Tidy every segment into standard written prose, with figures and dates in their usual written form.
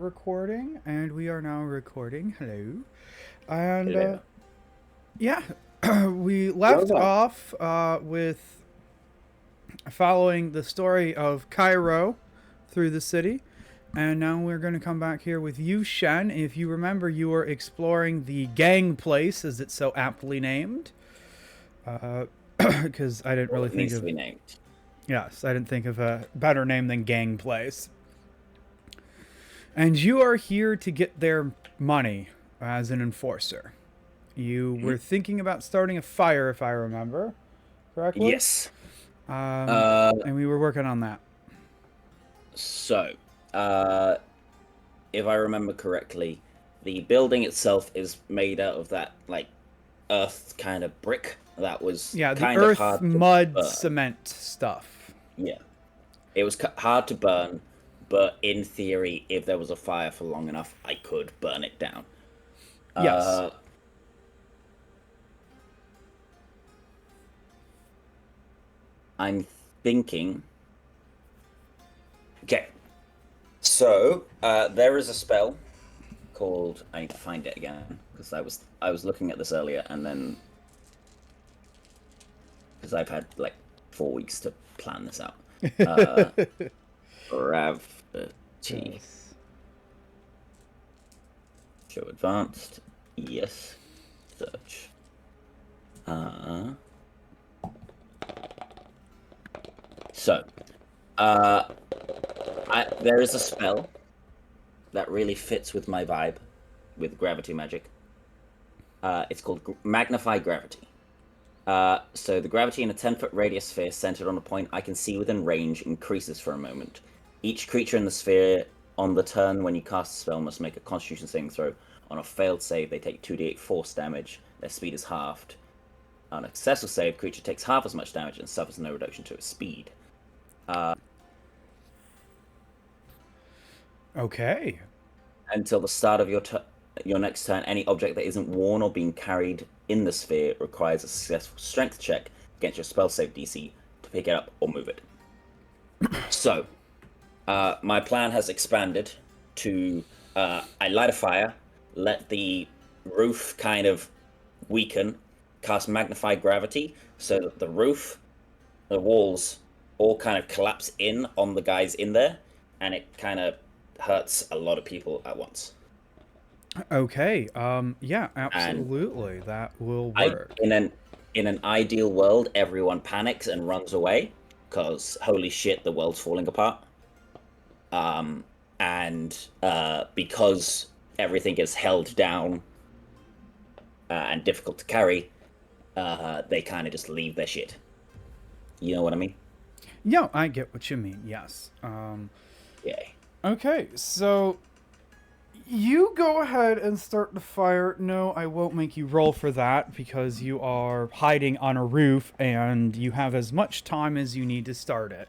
recording, and we are now recording. Hello. And Hello. yeah, we left off with following the story of Cairo through the city. And now we're going to come back here with you, Shen. If you remember, you were exploring the gang place, as it's so aptly named. Because I didn't really It think needs of... to be named. Yes, I didn't think of a better name than gang place. And you are here to get their money as an enforcer. You were thinking about starting a fire, if I remember correctly. Yes. And we were working on that. So, if I remember correctly, the building itself is made out of that like earth kind of brick that was Yeah, the kind earth, of hard to mud, burn. cement stuff. Yeah, it was hard to burn, but in theory, if there was a fire for long enough, I could burn it down. Yes. I'm thinking. Okay, so there is a spell called. I need to find it again because I was looking at this earlier and then because I've had like 4 weeks to plan this out. Gravity. Yes. Show advanced. Yes. Search. So, there is a spell that really fits with my vibe with gravity magic. It's called Magnify Gravity. So the gravity in a 10-foot radius sphere centered on a point I can see within range increases for a moment. Each creature in the sphere on the turn when you cast a spell must make a Constitution saving throw. On a failed save, they take 2d8 force damage. Their speed is halved. On a successful save, creature takes half as much damage and suffers no reduction to its speed. Okay. Until the start of your next turn, any object that isn't worn or being carried in the sphere requires a successful strength check against your spell save DC to pick it up or move it. So, my plan has expanded to I light a fire, let the roof kind of weaken, cast Magnify Gravity, so that the roof, the walls, all kind of collapse in on the guys in there, and it kind of hurts a lot of people at once. Okay. Yeah, absolutely. And that will work. In an ideal world, everyone panics and runs away because holy shit, the world's falling apart. And because everything is held down and difficult to carry, they kind of just leave their shit. You know what I mean? Yeah, I get what you mean. Yes. Yay. Okay, so you go ahead and start the fire. No, I won't make you roll for that because you are hiding on a roof and you have as much time as you need to start it.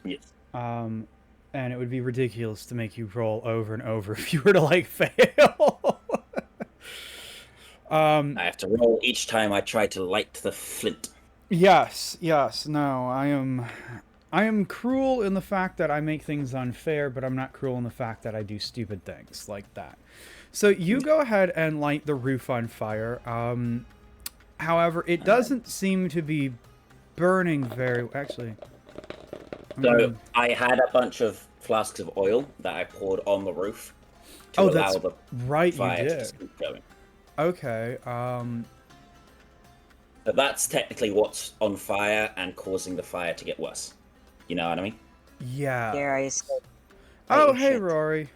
Yes. And it would be ridiculous to make you roll over and over if you were to like fail. I have to roll each time I try to light the flint. Yes, no, I am cruel in the fact that I make things unfair, but I'm not cruel in the fact that I do stupid things like that. So you go ahead and light the roof on fire. However, it doesn't seem to be burning very... Actually... So I had a bunch of flasks of oil that I poured on the roof to allow the fire to keep going. Okay, But that's technically what's on fire and causing the fire to get worse. You know what I mean? Yeah. Dare I say? Oh, hey, Rory.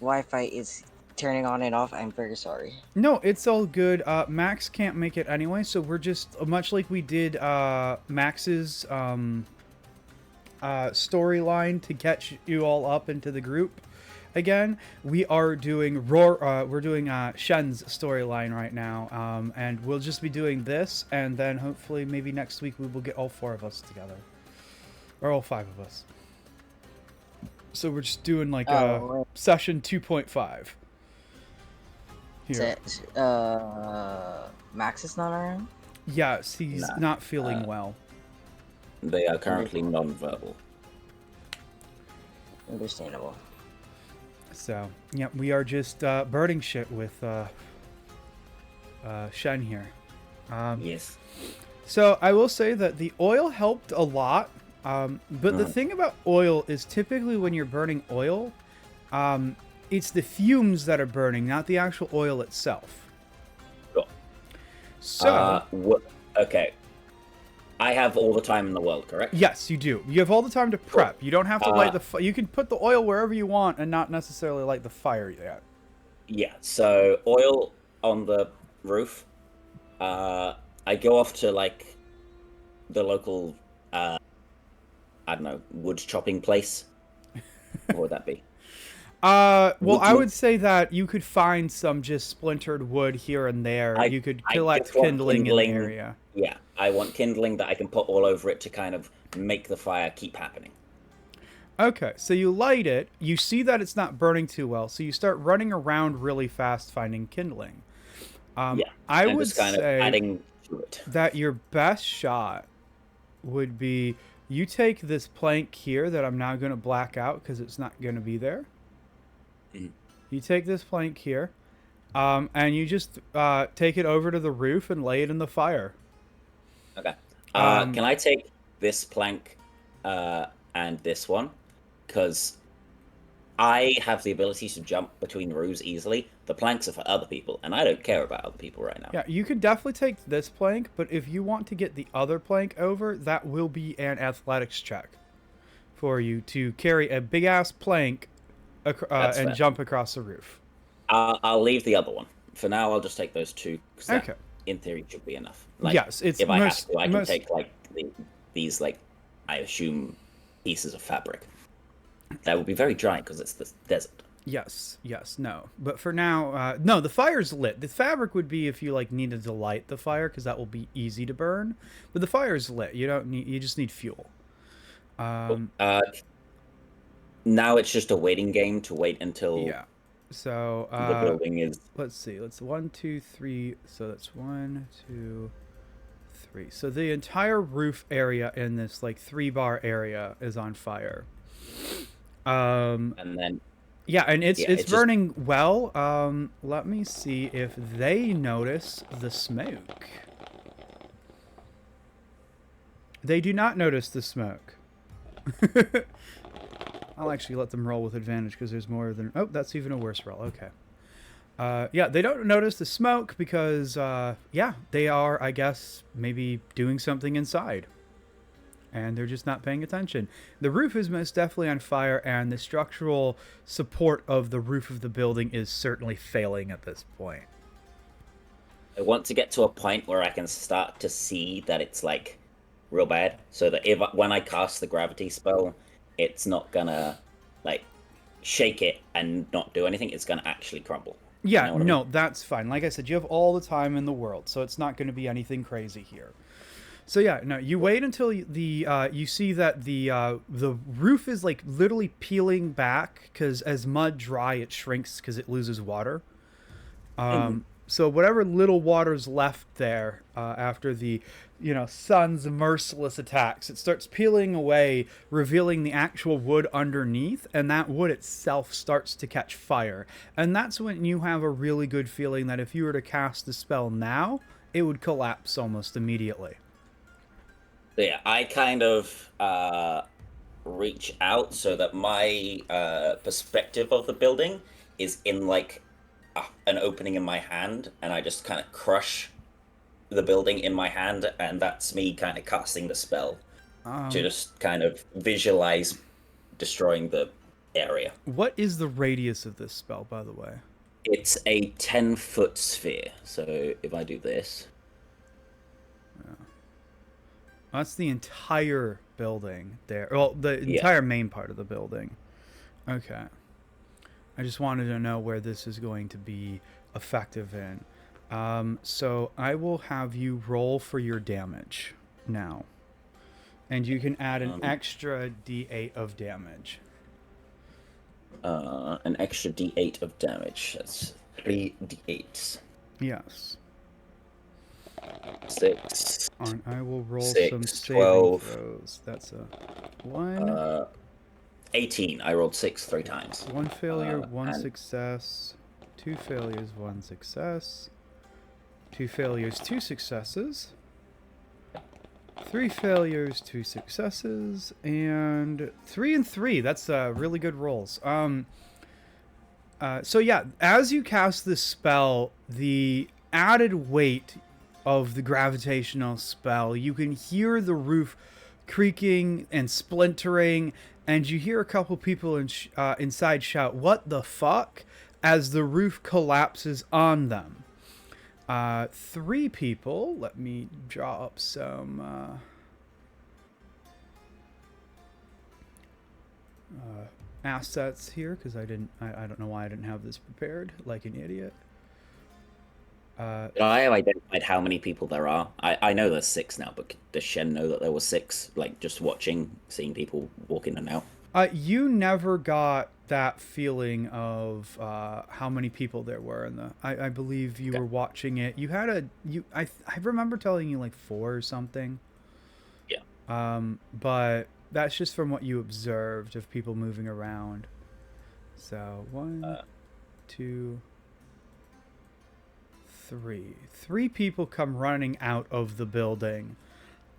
Wi-Fi is turning on and off. I'm very sorry. No, it's all good. Max can't make it anyway, so we're just, much like we did Max's storyline to catch you all up into the group again, we are doing Shen's storyline right now, and we'll just be doing this, and then hopefully maybe next week we will get all 4 of us together, or all 5 of us. So we're just doing like session 2.5. Here. Max is not around? Yes, he's not feeling well. They are currently non-verbal. Understandable. So, yeah, we are just burning shit with Shen here. Yes. So I will say that the oil helped a lot. But the thing about oil is typically when you're burning oil, it's the fumes that are burning, not the actual oil itself. Sure. So, okay. I have all the time in the world, correct? yes, you do. You have all the time to prep. You don't have to light the you can put the oil wherever you want and not necessarily light the fire yet. Yeah, so oil on the roof. I go off to, like, the local, I don't know, wood chopping place. What would that be? Well, I would say that you could find some just splintered wood here and there. You could collect just want kindling in the area. Yeah, I want kindling that I can put all over it to kind of make the fire keep happening. Okay, so you light it, you see that it's not burning too well, so you start running around really fast finding kindling. Yeah, I and would just kind of say adding to it. that your best shot would be you take this plank here that I'm now going to black out because it's not going to be there. Mhm. You take this plank here, and you just take it over to the roof and lay it in the fire. Okay. Can I take this plank and this one? Because I have the ability to jump between roofs easily. The planks are for other people, and I don't care about other people right now. Yeah, you could definitely take this plank, but if you want to get the other plank over, that will be an athletics check for you to carry a big-ass plank and fair. jump across the roof. I'll leave the other one. For now, I'll just take those two. Okay. In theory, should be enough. Like, yes, it's if I have to, I can take like these, like, I assume, pieces of fabric. That would be very dry because it's the desert. Yes, no. But for now, no, the fire's lit. The fabric would be if you like needed to light the fire because that will be easy to burn. But the fire's lit. You don't need. You just need fuel. Now it's just a waiting game to wait until Yeah. So the building is. Let's see. Let's 1, 2, 3. So that's 1, 2, 3. So the entire roof area in this like 3-bar area is on fire. And then. Yeah, and it's just burning well. Let me see if they notice the smoke. They do not notice the smoke. I'll actually let them roll with advantage because there's more than... Oh, that's even a worse roll. Okay. Yeah, they don't notice the smoke because, yeah, they are, I guess, maybe doing something inside. And they're just not paying attention. The roof is most definitely on fire, and the structural support of the roof of the building is certainly failing at this point. I want to get to a point where I can start to see that it's, like, real bad, so that when I cast the gravity spell, it's not gonna, like, shake it and not do anything. It's gonna actually crumble. Yeah, You know what I no, mean? that's fine. Like I said, you have all the time in the world, so it's not going to be anything crazy here. So yeah, no, you wait until you see that the roof is like literally peeling back because as mud dry, it shrinks because it loses water. So whatever little water's left there after the sun's merciless attacks, it starts peeling away, revealing the actual wood underneath, and that wood itself starts to catch fire. And that's when you have a really good feeling that if you were to cast the spell now, it would collapse almost immediately. So yeah, I kind of reach out so that my perspective of the building is in, like, an opening in my hand, and I just kind of crush the building in my hand, and that's me kind of casting the spell to just kind of visualize destroying the area. What is the radius of this spell, by the way? It's a 10-foot sphere, so if I do this... That's the entire building there. Well, the entire main part of the building. Okay. I just wanted to know where this is going to be effective in. So I will have you roll for your damage now. And you can add an extra d8 of damage. An extra d8 of damage. That's 3 d8s. Yes. 6. And I will roll 6, some saving 12. throws. That's a 1. 18. I rolled 6 3 times. 1 failure, 1 and- success. 2 failures, 1 success. 2 failures, 2 successes. 3 failures, 2 successes, and 3 and 3. That's really good rolls. So yeah, as you cast this spell, the added weight of the gravitational spell, you can hear the roof creaking and splintering, and you hear a couple people inside shout, "What the fuck?" as the roof collapses on them. 3 people. Let me draw up some assets here because I don't know why I didn't have this prepared like an idiot. I have identified how many people there are. I know there's 6 now, but does Shen know that there were 6? Like, just watching, seeing people walk in and out? You never got that feeling of how many people there were in the. I believe you were watching it. You had I remember telling you like 4 or something. Yeah. But that's just from what you observed of people moving around. So 1, 2, 3. 3 people come running out of the building.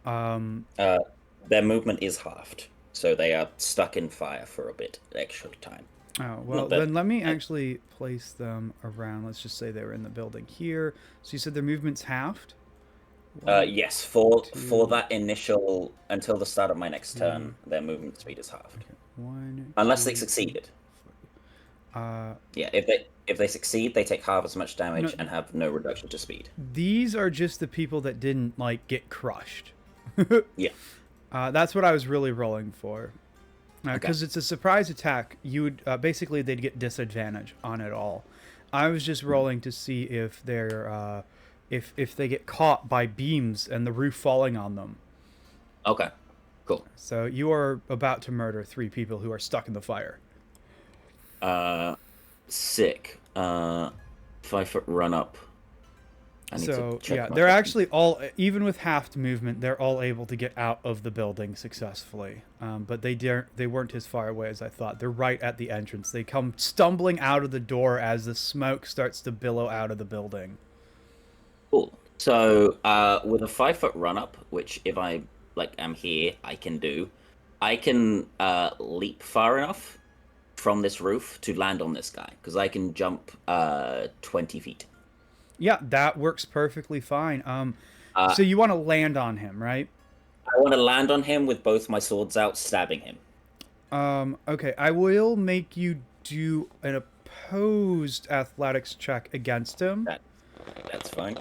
Their movement is halved, so they are stuck in fire for a bit extra time. Oh, well, then let me actually place them around. Let's just say they were in the building here. So you said their movement's halved? Yes, for that initial, until the start of my next turn, their movement speed is halved. Okay. 1, Unless 2, they succeeded. 3. Yeah, if they succeed, they take half as much damage and have no reduction to speed. These are just the people that didn't like get crushed. Yeah. That's what I was really rolling for. Because Okay. it's a surprise attack, you would basically they'd get disadvantage on it all. I was just rolling to see if they're if they get caught by beams and the roof falling on them. Okay. Cool. So you are about to murder 3 people who are stuck in the fire. Sick. 5-foot run up. I need So to check yeah, my they're weapons. actually all, even with halved movement, they're all able to get out of the building successfully. But they weren't as far away as I thought. They're right at the entrance. They come stumbling out of the door as the smoke starts to billow out of the building. Cool. So with a 5-foot run up, which if I am here, I can do. I can leap far enough from this roof to land on this guy because I can jump 20 feet. Yeah, that works perfectly fine. So you want to land on him, right? I want to land on him with both my swords out, stabbing him. Okay, I will make you do an opposed athletics check against him. That's fine.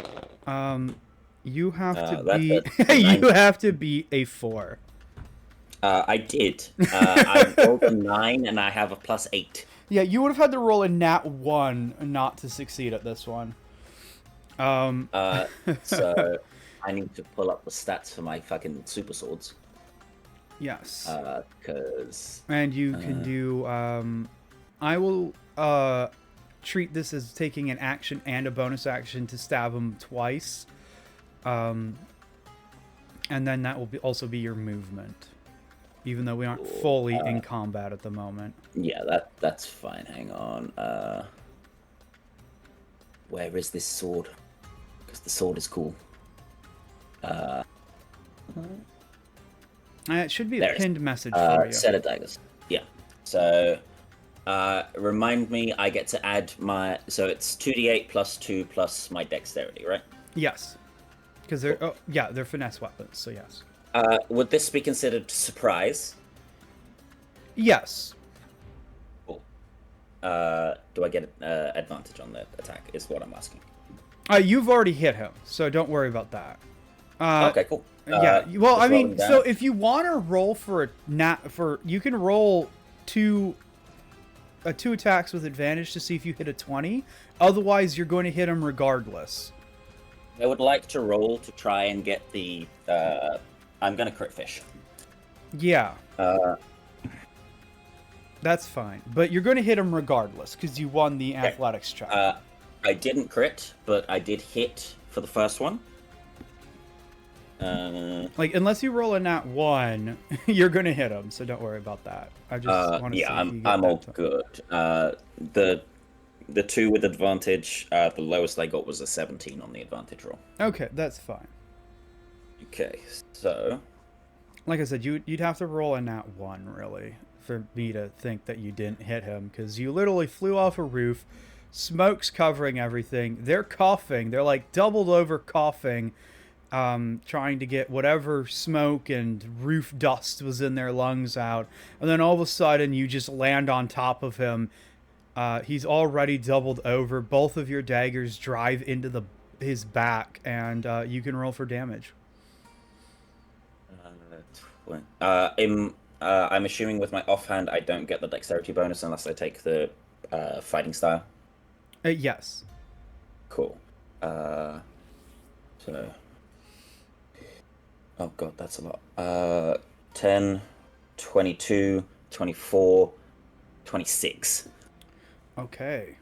You have to that's beat a you have to beat a 4. I did. I rolled a 9 and I have a +8. Yeah, you would have had to roll a nat 1 not to succeed at this one. So I need to pull up the stats for my fucking super swords. Yes. Because And you can do I will treat this as taking an action and a bonus action to stab him twice. And then that will also be your movement. Even though we aren't fully in combat at the moment. yeah, that's fine. Hang on. Where is this sword? Because the sword is cool. It should be a There it is. pinned message for you. Set of daggers. Yeah. So remind me, I get to add my. So it's 2d8 plus 2 plus my dexterity, right? Yes. Because they're they're finesse weapons, so yes. Would this be considered surprise? Yes. Cool. Do I get advantage on the attack? Is what I'm asking. You've already hit him, so don't worry about that. Okay, cool. Yeah. Well, just I mean, rolling so down. if you want to roll for you can roll two attacks with advantage to see if you hit a 20. Otherwise, you're going to hit him regardless. I would like to roll to try and get the. I'm gonna crit fish. Yeah. That's fine, but you're going to hit him regardless because you won the athletics check. I didn't crit, but I did hit for the first one. Like, unless you roll a nat 1, you're gonna hit him, so don't worry about that. I just want to see Yeah, if you get I'm that all to- good. The 2 with advantage, the lowest I got was a 17 on the advantage roll. Okay, that's fine. Okay, so Like I said, you'd have to roll a nat 1, really, for me to think that you didn't hit him, because you literally flew off a roof, smoke's covering everything, they're coughing, they're like doubled over coughing, trying to get whatever smoke and roof dust was in their lungs out, and then all of a sudden you just land on top of him. He's already doubled over, both of your daggers drive into his back, and you can roll for damage. I'm assuming with my offhand, I don't get the dexterity bonus unless I take the fighting style. Yes. Cool. So, oh god, that's a lot. 10, 22, 24, 26. Okay.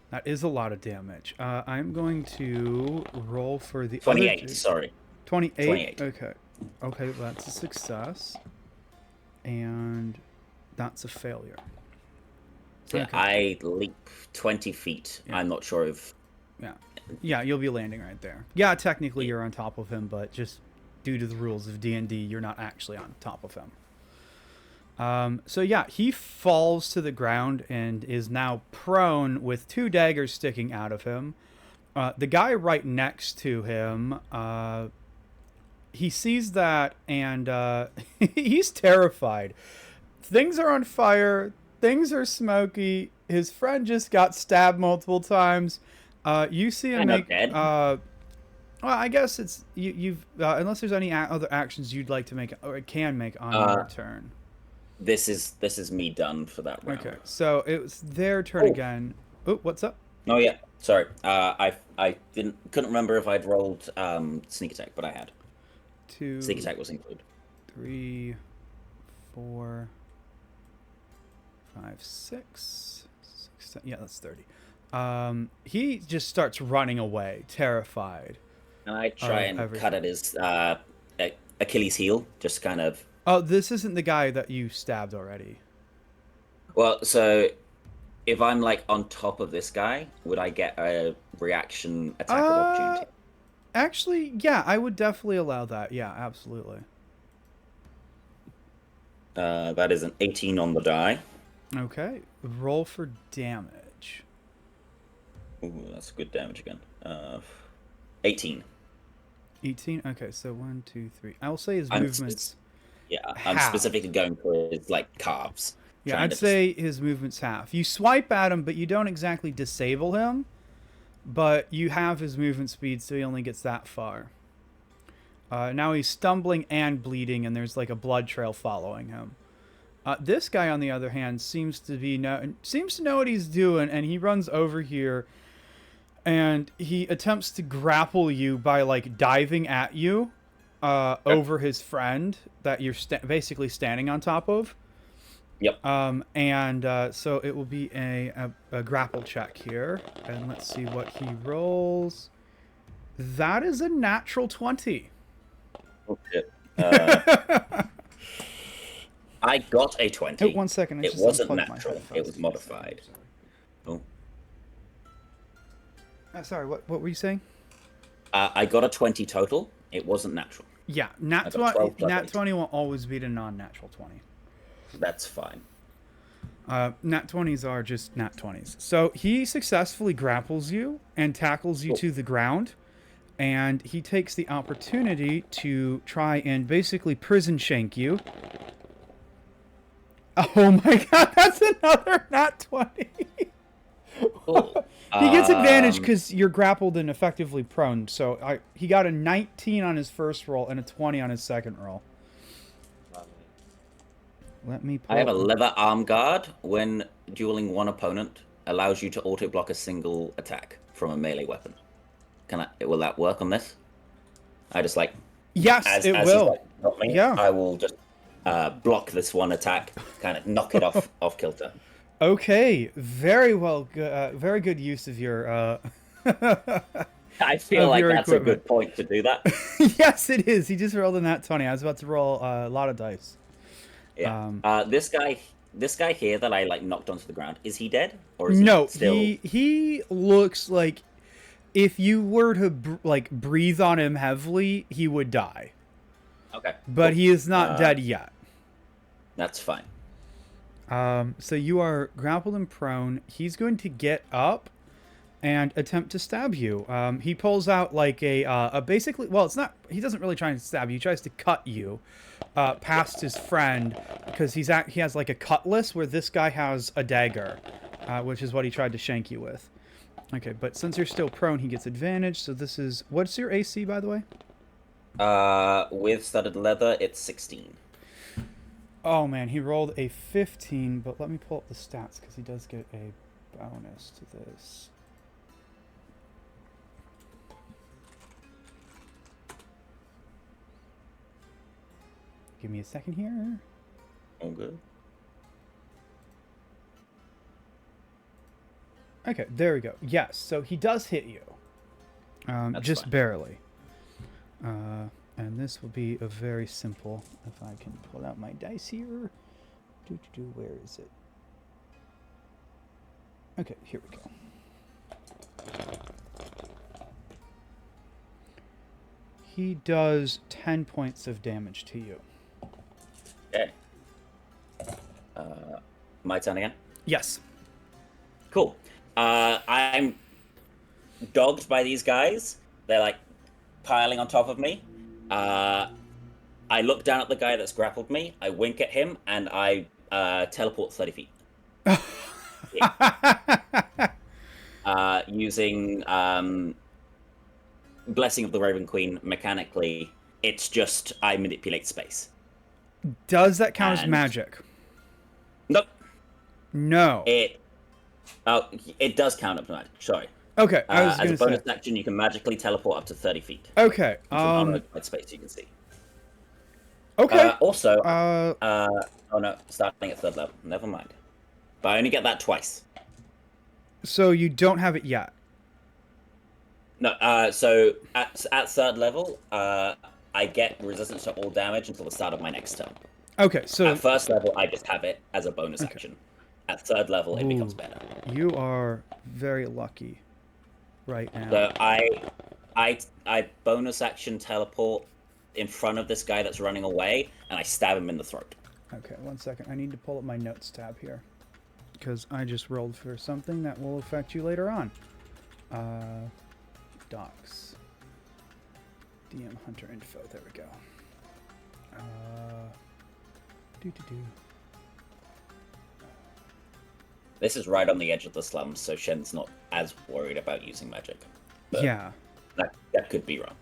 That is a lot of damage. I'm going to roll for the 28, other... sorry. 28? 28. Okay. Okay, that's a success. And that's a failure. Yeah, Okay. I leap 20 feet. Yeah. I'm not sure if... Yeah. Yeah, you'll be landing right there. Yeah, technically you're on top of him, but just due to the rules of D&D, you're not actually on top of him. So yeah, he falls to the ground and is now prone with 2 daggers sticking out of him. The guy right next to him, he sees that and he's terrified. Things are on fire. Things are smoky. His friend just got stabbed multiple times. You see him make... dead. well, I guess it's... You've unless there's any other actions you'd like to make or can make on your turn. This is me done for that round. Okay, so it was their turn again. Oh, what's up? Oh yeah, sorry. I couldn't remember if I'd rolled sneak attack, but I had. 2, Sneak attack was included. 3, 4, 5, 6, 7, yeah, that's 30. He just starts running away, terrified. And I try and cut at his Achilles heel, just kind of. Oh, this isn't the guy that you stabbed already. Well, so if I'm like on top of this guy, would I get a reaction attack of opportunity? Actually, yeah, I would definitely allow that. Yeah, absolutely. That is an 18 on the die. Okay, roll for damage. Ooh, that's good damage again. 18. 18. Okay, so 1, 2, 3. I will say his movements. Yeah, I'm half. specifically going for his like calves. Yeah, I'd say his movement's half. You swipe at him, but you don't exactly disable him. But you have his movement speed, so he only gets that far. Now he's stumbling and bleeding, and there's like a blood trail following him. This guy, on the other hand, seems to know what he's doing, and he runs over here, and he attempts to grapple you by like diving at you over his friend that you're basically standing on top of. Yep. So it will be a grapple check here, and let's see what he rolls. That is a natural 20. Oh shit. I got a 20. Oh, 1 second. It wasn't natural. It was modified. Oh. Sorry, what were you saying? I got a 20 total. It wasn't natural. Yeah, nat 20 will always beat a non-natural 20. That's fine. Nat 20s are just nat 20s. So he successfully grapples you and tackles you to the ground, and he takes the opportunity to try and basically prison shank you. Oh my god, that's another nat 20! Cool. He gets advantage because you're grappled and effectively prone. So he got a 19 on his first roll and a 20 on his second roll. Let me pull I have a leather arm guard. When dueling one opponent, allows you to auto block a single attack from a melee weapon. Will that work on this? I just like. Yes, it will. Yeah. I will just block this one attack, kind of knock it off kilter. Okay, very well. Very good use of your I feel of like your that's a equipment. good point to do that. Yes, it is. He just rolled a nat 20. I was about to roll a lot of dice. Yeah. This guy here that I like knocked onto the ground. Is he dead or is he No, still? he looks like if you were to breathe on him heavily, he would die. Okay. But Cool. he is not dead yet. That's fine. So you are grappled and prone. He's going to get up and attempt to stab you. He pulls out like a basically, well, it's not. He doesn't really try to stab you. He tries to cut you past his friend because he has like a cutlass where this guy has a dagger, which is what he tried to shank you with. Okay, but since you're still prone, he gets advantage. So this is what's your AC, by the way? With studded leather, it's 16. Oh man, he rolled a 15, but let me pull up the stats because he does get a bonus to this. Give me a second here. All good. Okay, there we go. Yes, so he does hit you. Just fine. barely. And this will be a very simple, if I can pull out my dice here. Where is it? Okay, here we go. He does 10 points of damage to you. Okay. My turn again? Yes. Cool. I'm dogged by these guys. They're like piling on top of me. I look down at the guy that's grappled me. I wink at him, and I teleport 30 feet. Using Blessing of the Raven Queen mechanically. It's just I manipulate space. Does that count as magic? Nope. No. It does count up to magic. Sorry. Okay, I was as going a to bonus say. action, you can magically teleport up to 30 feet. Okay. Unoccupied space you can see. Okay. Also, oh no, starting at 3rd level. Never mind. But I only get that twice. So you don't have it yet. No, so at 3rd level, I get resistance to all damage until the start of my next turn. Okay, so At 1st level, I just have it as a bonus action. At 3rd level, it becomes Ooh. better. You are very lucky right now. So I bonus action teleport in front of this guy that's running away, and I stab him in the throat. Okay, 1 second. I need to pull up my notes tab here. Because I just rolled for something that will affect you later on. Docs. DM Hunter info. There we go. This is right on the edge of the slums, so Shen's not as worried about using magic. But Yeah. that could be wrong.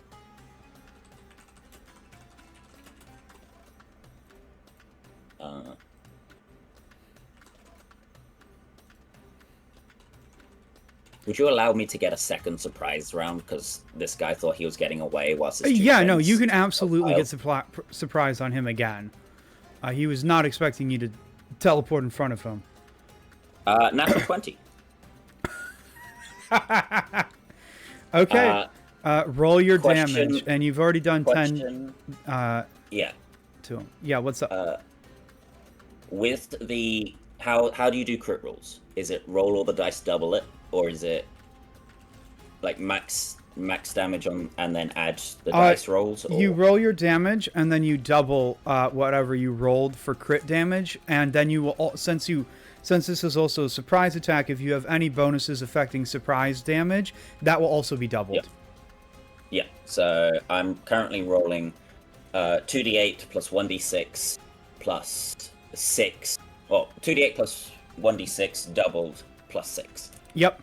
Would you allow me to get a second surprise round? Because this guy thought he was getting away whilst his two Yeah, no, friends you can absolutely were get surprised on him again. He was not expecting you to teleport in front of him. Natural 20. Okay. Roll your question- damage, and you've already done 10 Question. Yeah. to him. Yeah, what's up? With the how do you do crit rolls? Is it roll all the dice, double it, or is it like max damage on and then add the dice rolls? Or... You roll your damage, and then you double whatever you rolled for crit damage, and then you will since this is also a surprise attack. If you have any bonuses affecting surprise damage, that will also be doubled. Yep. Yeah. So I'm currently rolling 2d8 plus 1d6 plus 6. Well, 2d8 plus 1d6 doubled plus 6. Yep.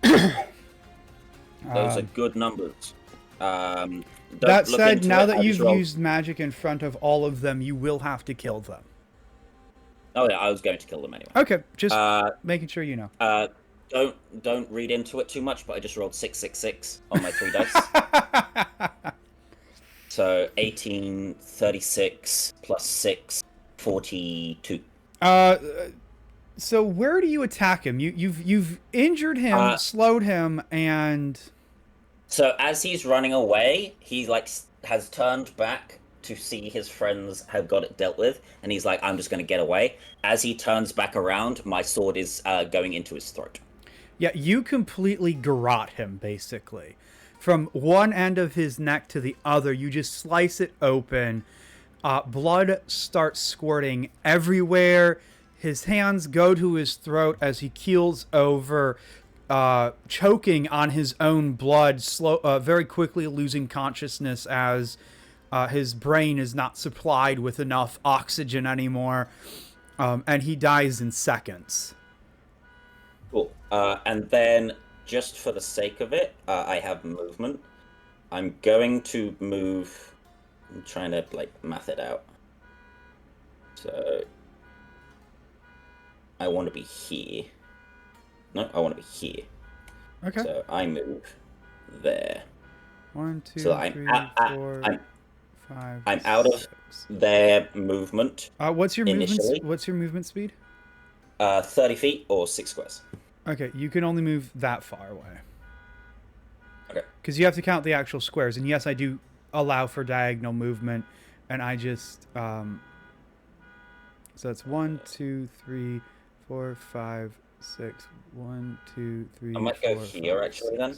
Those are good numbers. That said, now that you've used magic in front of all of them, you will have to kill them. Oh yeah, I was going to kill them anyway. Okay, just making sure you know. Don't read into it too much, but I just rolled 666 on my 3 dice. So 18, 36 plus 6, 42. So where do you attack him? You've injured him, slowed him, and So as he's running away, he like has turned back to see his friends have got it dealt with, and he's like, "I'm just going to get away." As he turns back around, my sword is going into his throat. yeah, you completely garrote him basically. From one end of his neck to the other, you just slice it open. Blood starts squirting everywhere. His hands go to his throat as he keels over, choking on his own blood, very quickly losing consciousness as his brain is not supplied with enough oxygen anymore, and he dies in seconds. Cool. And then, just for the sake of it, I have movement. I'm going to move. I'm trying to like math it out. So I want to be here. No, I want to be here. Okay. So I move there. 1, 2, So 3, 4, 5. I'm out of 6. their movement. What's your initially. movement? What's your movement speed? 30 feet or 6 squares. Okay, you can only move that far away. Okay. Because you have to count the actual squares, and yes, I do allow for diagonal movement, and I just so it's 1, 2, 3, 4, 5, 6. 1, 2, 3. I might go here actually then,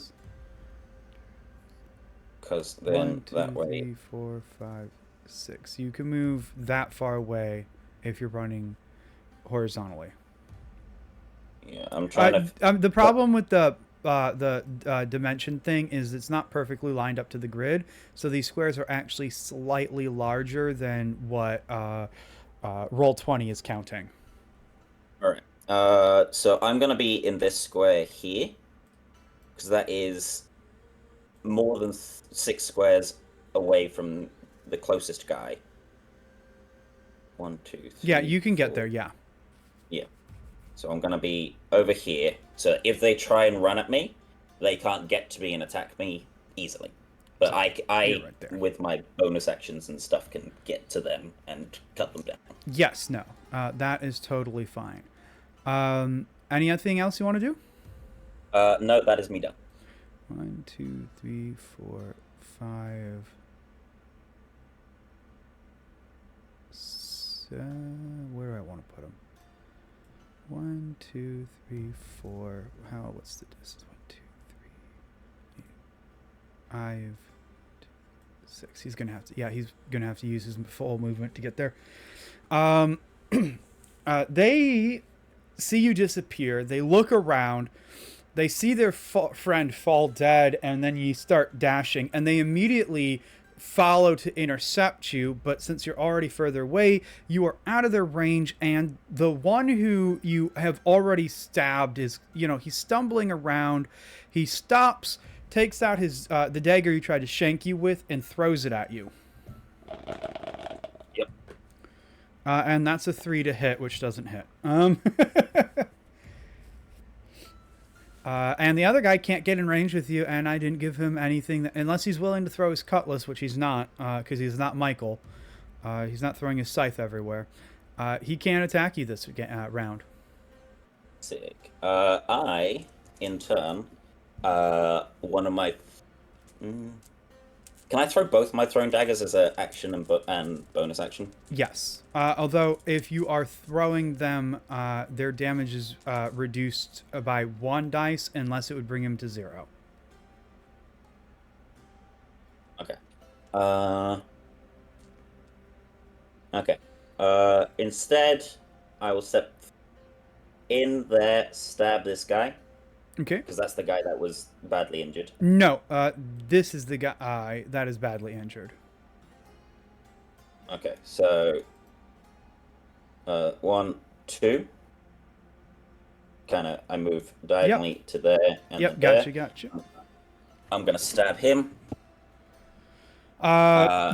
because then 1, 2, that way. 3, 4, 5, 6. You can move that far away if you're running horizontally. Yeah, I'm trying to. The problem with the dimension thing is it's not perfectly lined up to the grid, so these squares are actually slightly larger than what Roll20 is counting. All right. So I'm gonna be in this square here, because that is more than 6 squares away from the closest guy. 1, 2, 3. Yeah, you can 4. get there. Yeah. Yeah. So I'm gonna be over here. So if they try and run at me, they can't get to me and attack me easily. But So I right there. with my bonus actions and stuff, can get to them and cut them down. Yes. No. That is totally fine. Anything else you want to do? No, that is me done. 1, 2, 3, 4, 5. Where do I want to put them? 1, 2, 3, 4. What's the distance? 1, 2, 3, 5, 6. He's gonna have to. Yeah, he's gonna have to use his full movement to get there. They see you disappear. They look around. They see their friend fall dead, and then you start dashing, and they immediately follow to intercept you. But since you're already further away, you are out of their range, and the one who you have already stabbed is, he's stumbling around. He stops, takes out his the dagger you tried to shank you with, and throws it at you. Yep. And that's a 3 to hit, which doesn't hit. And the other guy can't get in range with you, and I didn't give him anything unless he's willing to throw his cutlass, which he's not, because he's not Michael. He's not throwing his scythe everywhere. He can't attack you this round. Sick. I, in turn, one of my. Can I throw both my throwing daggers as an action and bonus action? Yes. Although, if you are throwing them, their damage is reduced by 1 dice, unless it would bring him to 0. Okay. Okay. Instead, I will step in there, stab this guy. Okay. Because that's the guy that was badly injured. No, this is the guy that is badly injured. Okay, so 1, 2. I move diagonally to there and Yep, there. gotcha. I'm gonna stab him.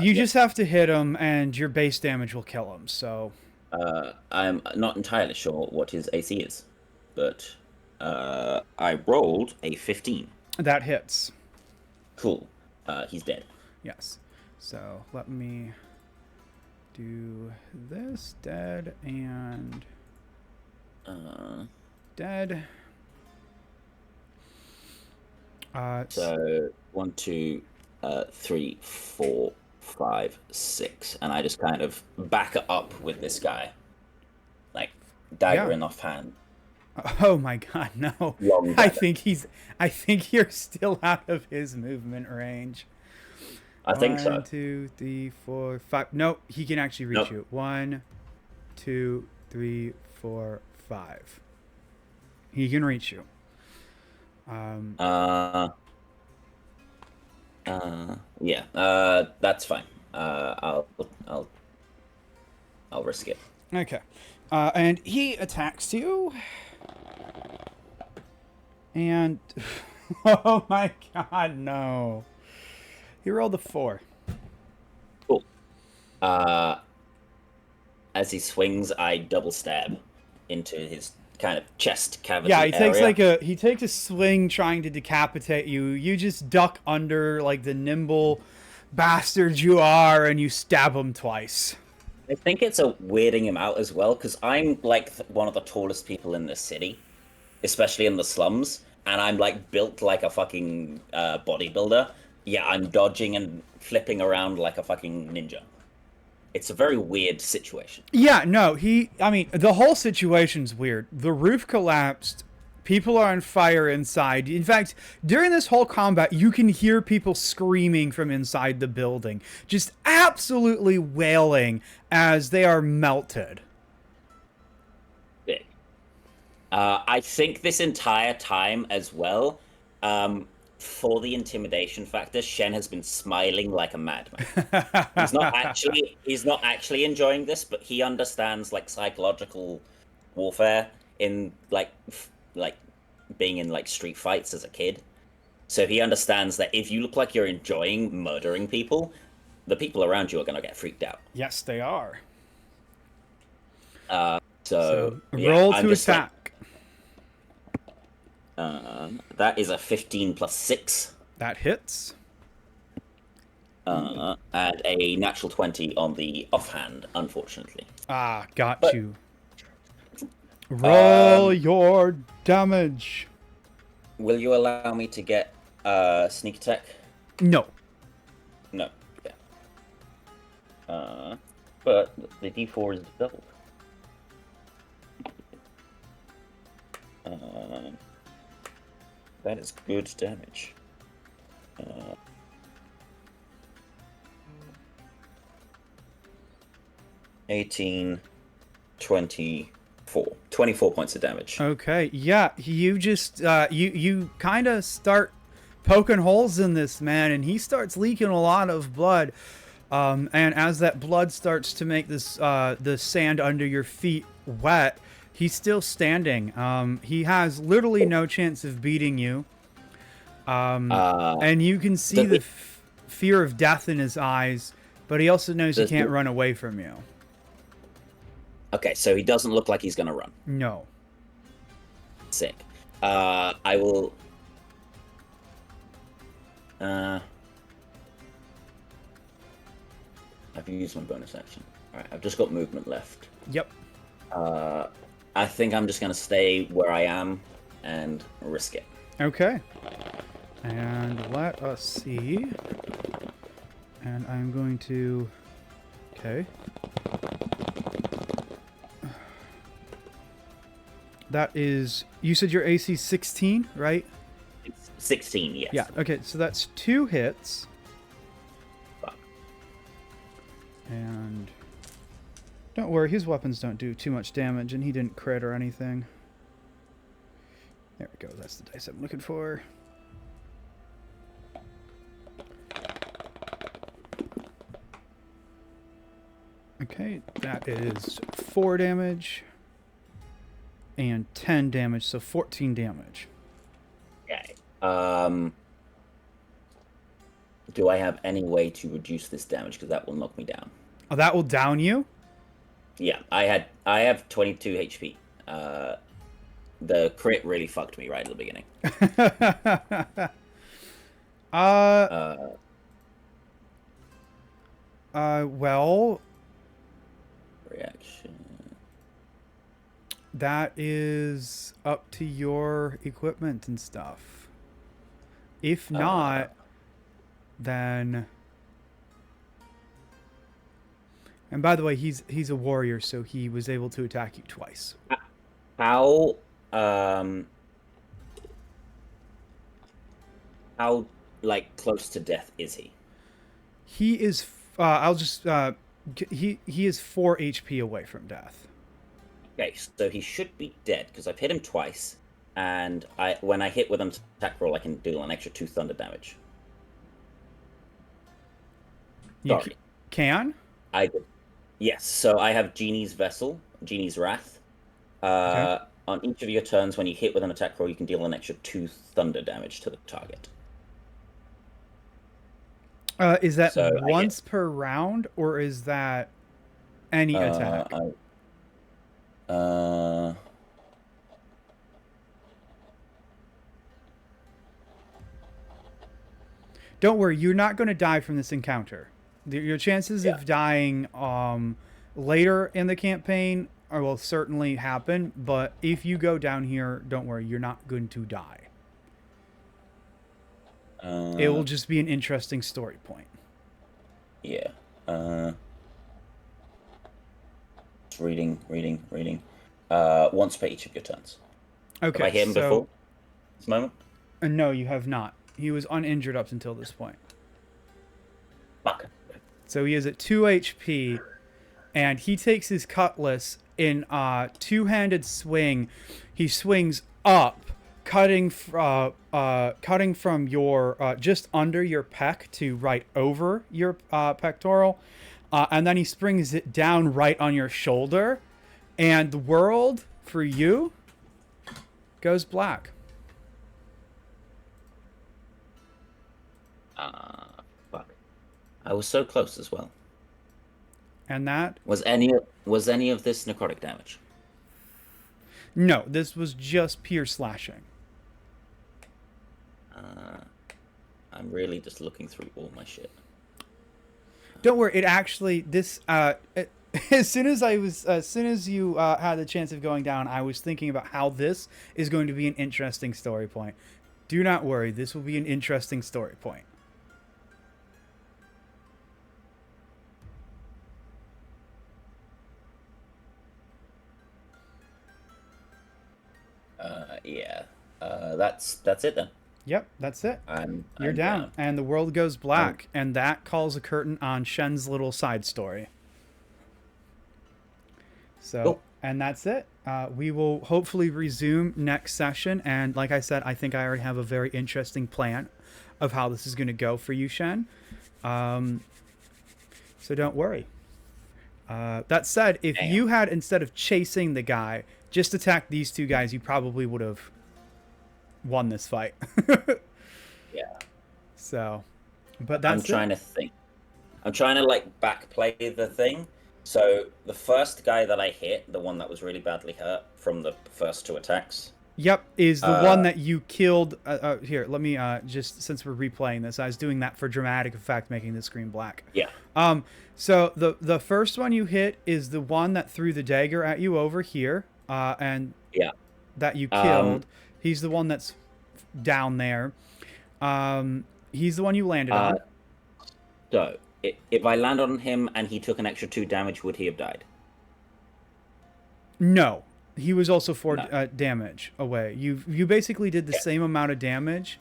You just have to hit him, and your base damage will kill him. So. I'm not entirely sure what his AC is, but I rolled a 15. That hits. Cool. He's dead. Yes. So let me do this, dead, and Dead. So 1, 2, 3, 4, 5, 6, and I just kind of back it up with this guy, like dagger Yeah. in off hand. Oh my god, no. Long I dagger. think you're still out of his movement range. I think so. 1, 2, 3, 4, 5. Nope, he can actually reach Nope. you. 1, 2, 3, 4, 5. He can reach you. Yeah. That's fine. I'll risk it. Okay. And he attacks you. And oh my god, no. He rolled a 4. Cool. As he swings, I double stab into his kind of chest cavity. Yeah, area. he takes a swing trying to decapitate you. You just duck under like the nimble bastard you are, and you stab him twice. I think it's a weirding him out as well, because I'm like one of the tallest people in this city, especially in the slums, and I'm like built like a fucking bodybuilder. Yeah, I'm dodging and flipping around like a fucking ninja. It's a very weird situation. Yeah, no, I mean, the whole situation's weird. The roof collapsed. People are on fire inside. In fact, during this whole combat, you can hear people screaming from inside the building. Just absolutely wailing as they are melted. Big. I think this entire time as well, for the intimidation factor, Shen has been smiling like a madman. He's not actually enjoying this, but he understands like psychological warfare in like being in like street fights as a kid. So he understands that if you look like you're enjoying murdering people, the people around you are going to get freaked out. Yes, they are. So yeah, roll I'm to just like, attack. that is a 15 plus 6. That hits. And a natural 20 on the offhand, unfortunately. Ah, got But- you. Roll your damage. Will you allow me to get sneak attack? No. No. Yeah. But the D4 is doubled. That is good damage. 18, 24. 24 points of damage. Okay, yeah, you just you kind of start poking holes in this man, and he starts leaking a lot of blood. And as that blood starts to make this the sand under your feet wet, he's still standing. He has literally no chance of beating you. And you can see the fear of death in his eyes, but he also knows he can't run away from you. Okay, so he doesn't look like he's gonna run. No. Sick. I will. I've used my bonus action. Alright, I've just got movement left. Yep. I think I'm just gonna stay where I am and risk it. Okay. And let us see. And I'm going to... Okay. That is... You said your AC 16, right? It's 16, yes. Yeah, okay, so that's 2 hits. Fuck. And... Don't worry, his weapons don't do too much damage, and he didn't crit or anything. There we go, that's the dice I'm looking for. Okay, that is 4 damage. And 10 damage, so 14 damage. Okay. Do I have any way to reduce this damage? Because that will knock me down. Oh, that will down you? Yeah, I have 22 HP. The crit really fucked me right at the beginning. Well... Reaction. That is up to your equipment and stuff. If not, then... And by the way, he's a warrior, so he was able to attack you twice. How like close to death is he? He is. I'll just. He is 4 HP away from death. Okay, so he should be dead because I've hit him twice, and when I hit with an attack roll, I can deal an extra 2 thunder damage. You Sorry. can? Yes, so I have Genie's Vessel, Genie's Wrath. Okay. On each of your turns, when you hit with an attack roll, you can deal an extra 2 thunder damage to the target. Is that So once per round, or is that any attack? Don't worry, you're not going to die from this encounter. Your chances of dying later in the campaign will certainly happen, but if you go down here, don't worry, you're not going to die. It will just be an interesting story point. Yeah. Reading. Once per each of your turns. Okay. Have I hit him before this moment? No, you have not. He was uninjured up until this point. Fuck. So he is at 2 HP, and he takes his cutlass in a two-handed swing. He swings up, cutting from your just under your pec to right over your pectoral, and then he springs it down right on your shoulder, and the world for you goes black. Fuck. I was so close as well. And that Was any of this necrotic damage? no, this was just pure slashing. I'm really just looking through all my shit. Don't worry, it actually this as soon as you had the chance of going down, I was thinking about how this is going to be an interesting story point. Do not worry, this will be an interesting story point. Yeah. That's it then. Yep, that's it. You're I'm down, and the world goes black, and that calls a curtain on Shen's little side story. So, Cool. And that's it. We will hopefully resume next session, and like I said, I think I already have a very interesting plan of how this is going to go for you, Shen. So don't worry. That said, if you had, instead of chasing the guy, just attacked these two guys, you probably would have won this fight. Yeah. So, but that's I'm trying to think. I'm trying to like backplay the thing. So the first guy that I hit, the one that was really badly hurt from the first 2 attacks. Yep, is the one that you killed. Here, let me just, since we're replaying this, I was doing that for dramatic effect, making the screen black. Yeah. So the first one you hit is the one that threw the dagger at you over here, and Yeah. that you killed. He's the one that's down there. He's the one you landed on. So if I land on him and he took an extra 2 damage, would he have died? No, he was also 4 damage away. You basically did the same amount of damage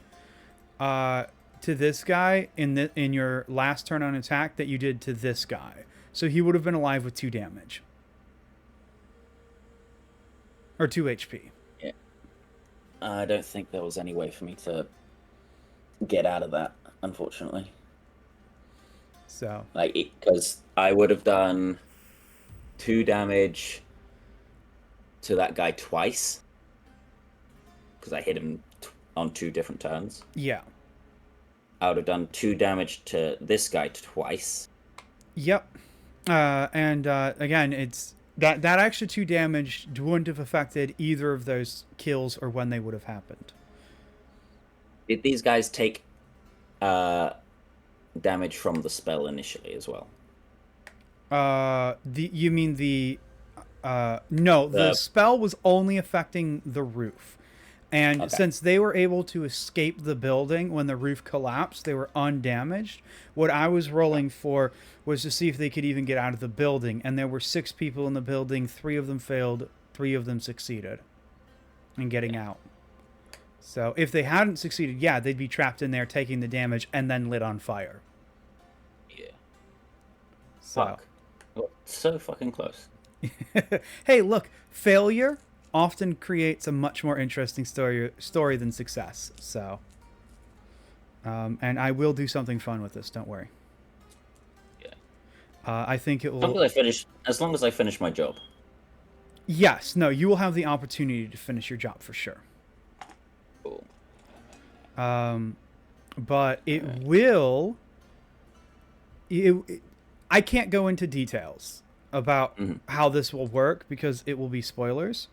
to this guy in your last turn on attack that you did to this guy. So he would have been alive with 2 damage. Or 2 HP. Yeah. I don't think there was any way for me to get out of that, unfortunately. So, Like, because I would have done 2 damage to that guy twice. Because I hit him on 2 different turns. yeah. I would have done 2 damage to this guy twice. Yep. And again, it's that extra 2 damage wouldn't have affected either of those kills or when they would have happened. Did these guys take damage from the spell initially as well? You mean the No, the spell was only affecting the roof. And since they were able to escape the building when the roof collapsed, they were undamaged. What I was rolling for was to see if they could even get out of the building. And there were 6 people in the building. 3 of them failed. 3 of them succeeded in getting out. So if they hadn't succeeded, yeah, they'd be trapped in there taking the damage and then lit on fire. Yeah. So. Fuck. Well, so fucking close. Hey, look, failure often creates a much more interesting story than success. So, and I will do something fun with this. Don't worry. Yeah. I think it will. As long as I finish my job. Yes. No. You will have the opportunity to finish your job for sure. Cool. But it will. I can't go into details about how this will work because it will be spoilers.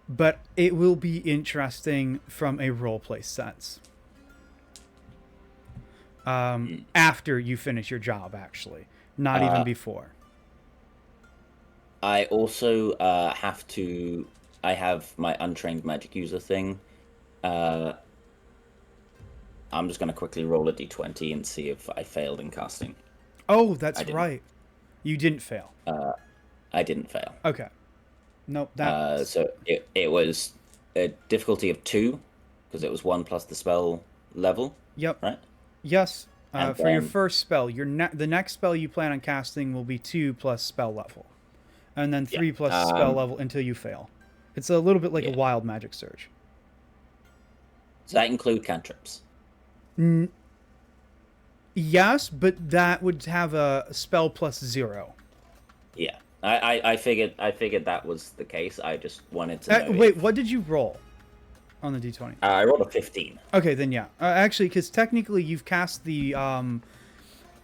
But it will be interesting from a roleplay sense. After you finish your job, actually. Not even before. I also I have my untrained magic user thing. I'm just going to quickly roll a d20 and see if I failed in casting. Oh, that's right. You didn't fail. I didn't fail. Okay. Nope. So it was a difficulty of 2, because it was 1 plus the spell level. Yep. Right? Yes. For your first spell, the next spell you plan on casting will be 2 plus spell level. And then 3 plus spell level until you fail. It's a little bit like a wild magic surge. Does that include cantrips? Yes, but that would have a spell plus 0. Yeah. I figured that was the case. I just wanted to know. Wait, what did you roll on the d20? I rolled a 15. Okay, then yeah. Actually, because technically you've cast the...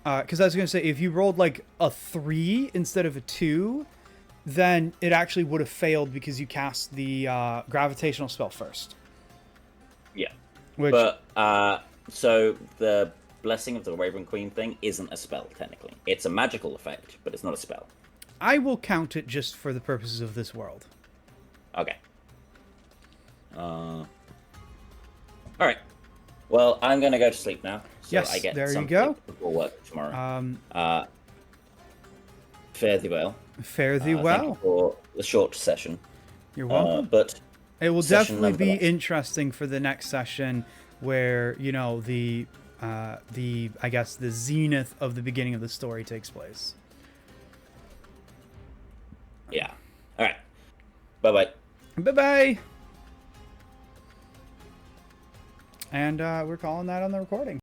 Because I was going to say, if you rolled like a 3 instead of a 2, then it actually would have failed because you cast the gravitational spell first. Yeah. Which... But, so the Blessing of the Raven Queen thing isn't a spell, technically. It's a magical effect, but it's not a spell. I will count it just for the purposes of this world. Okay. All right. Well, I'm going to go to sleep now. So yes, I get there you go. Before work tomorrow. Fare thee well. Fare thee well. Thank you for the short session. You're welcome. But it will definitely be interesting for the next session, where the I guess the zenith of the beginning of the story takes place. Yeah. All right. Bye-bye. Bye-bye. And we're calling that on the recording.